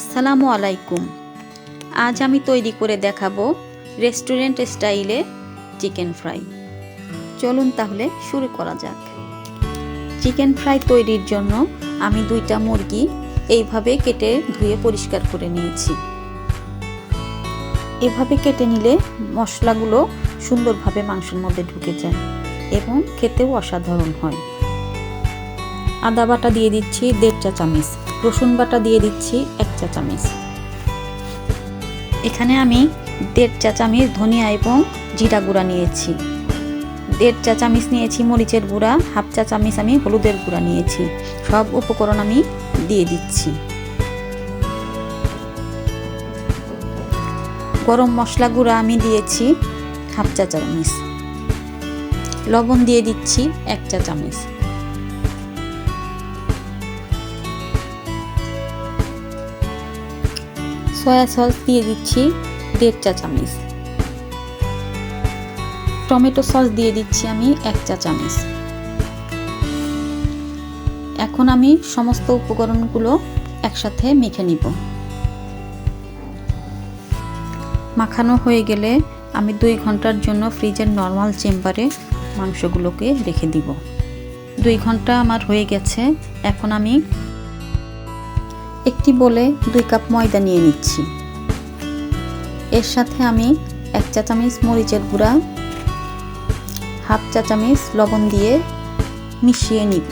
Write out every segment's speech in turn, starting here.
আসসালামু আলাইকুম। আজ আমি তৈরি করে দেখাবো রেস্টুরেন্ট স্টাইলে চিকেন ফ্রাই। চলুন তাহলে শুরু করা যাক। চিকেন ফ্রাই তৈরির জন্য আমি 2টা মুরগি এইভাবে কেটে ধুয়ে পরিষ্কার করে নিয়েছি। এভাবে কেটে নিলে মশলাগুলো সুন্দরভাবে মাংসের মধ্যে ঢুকে যায় এবং খেতেও অসাধারণ হয়। আদা বাটা দিয়ে দিচ্ছি 1.5 চা চামচ, রসুন বাটা দিয়ে দিচ্ছি 1 চা চামচ। এখানে আমি 1.5 চা চামচ ধনিয়া এবং জিরা গুঁড়া নিয়েছি। 1.5 চা চামচ নিয়েছি মরিচের গুঁড়া, 1/2 চা চামচ আমি হলুদের গুঁড়া নিয়েছি। সব উপকরণ আমি দিয়ে দিচ্ছি। গরম মশলা গুঁড়া আমি দিয়েছি 1/2 চা চামচ। লবণ দিয়ে দিচ্ছি 1 চা চামচ। সয়া সস দিয়ে দিচ্ছি 1.5 চা চামচ। টমেটো সস দিয়ে দিচ্ছি আমি 1 চা চামচ। এখন আমি সমস্ত উপকরণগুলো একসাথে মেখে নিব। মাখানো হয়ে গেলে আমি 2 ঘন্টার জন্য ফ্রিজের নরমাল চেম্বারে মাংসগুলোকে রেখে দিব। 2 ঘন্টা আমার হয়ে গেছে। এখন আমি একটি বলে 2 কাপ ময়দা নিয়ে নিচ্ছি। এর সাথে আমি 1 চা চামচ মরিচের গুঁড়া, 1/2 চা চামচ লবণ দিয়ে মিশিয়ে নিব।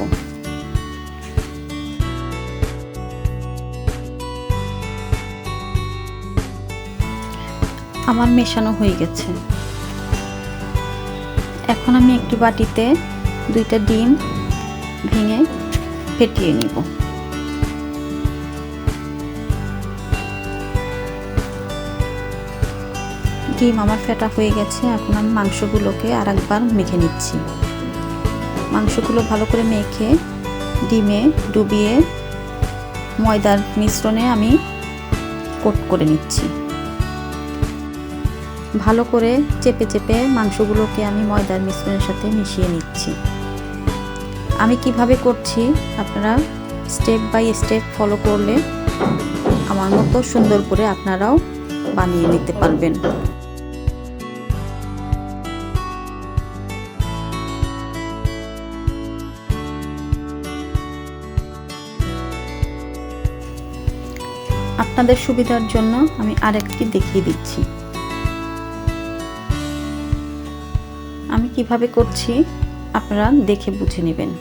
আমার মেশানো হয়ে গেছে। এখন আমি একটি বাটিতে 2টা ডিম ভেঙে ফেটিয়ে নিব। ডিম আমার ফেটা হয়ে গেছে। এখন আমি মাংসগুলোকে আরেকবার মেখে নিচ্ছি। মাংসগুলো ভালো করে মেখে ডিমে ডুবিয়ে ময়দার মিশ্রণে আমি কোট করে নিচ্ছি। ভালো করে চেপে চেপে মাংসগুলোকে আমি ময়দার মিশ্রণের সাথে মিশিয়ে নিচ্ছি। আমি কিভাবে করছি আপনারা স্টেপ বাই স্টেপ ফলো করলে আমার মতো সুন্দর করে আপনারাও বানিয়ে নিতে পারবেন। আপনাদের সুবিধার জন্য আমি আরেকটি দেখিয়ে দিচ্ছি। আমি কিভাবে করছি আপনারা দেখে বুঝে নেবেন।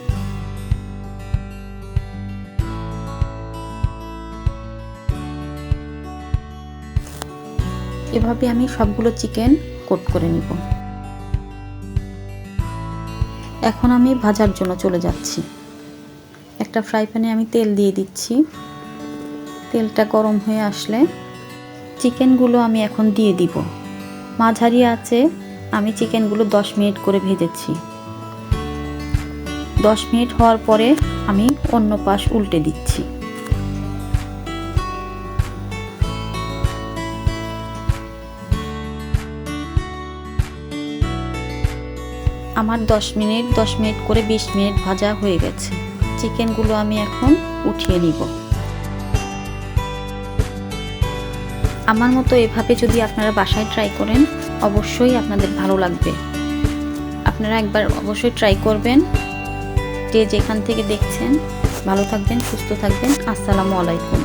এভাবে আমি সবগুলো চিকেন কোট করে নিব। এখন আমি ভাজার জন্য চলে যাচ্ছি। একটা ফ্রাই প্যানে আমি তেল দিয়ে দিচ্ছি। তেলটা গরম হয়ে আসলে চিকেনগুলো আমি এখন দিয়ে দিব। মাঝারি আঁচে আমি চিকেনগুলো 10 মিনিট করে ভেজেছি। 10 মিনিট হওয়ার পরে আমি অন্য পাশ উল্টে দিচ্ছি। আমার 10 মিনিট করে 20 মিনিট ভাজা হয়ে গেছে। চিকেনগুলো আমি এখন উঠিয়ে নিব। আমার মতো এভাবে যদি আপনারা বাসায় ট্রাই করেন অবশ্যই আপনাদের ভালো লাগবে। আপনারা একবার অবশ্যই ট্রাই করবেন। যে যেখান থেকে দেখছেন ভালো থাকবেন, সুস্থ থাকবেন। আসসালামু আলাইকুম।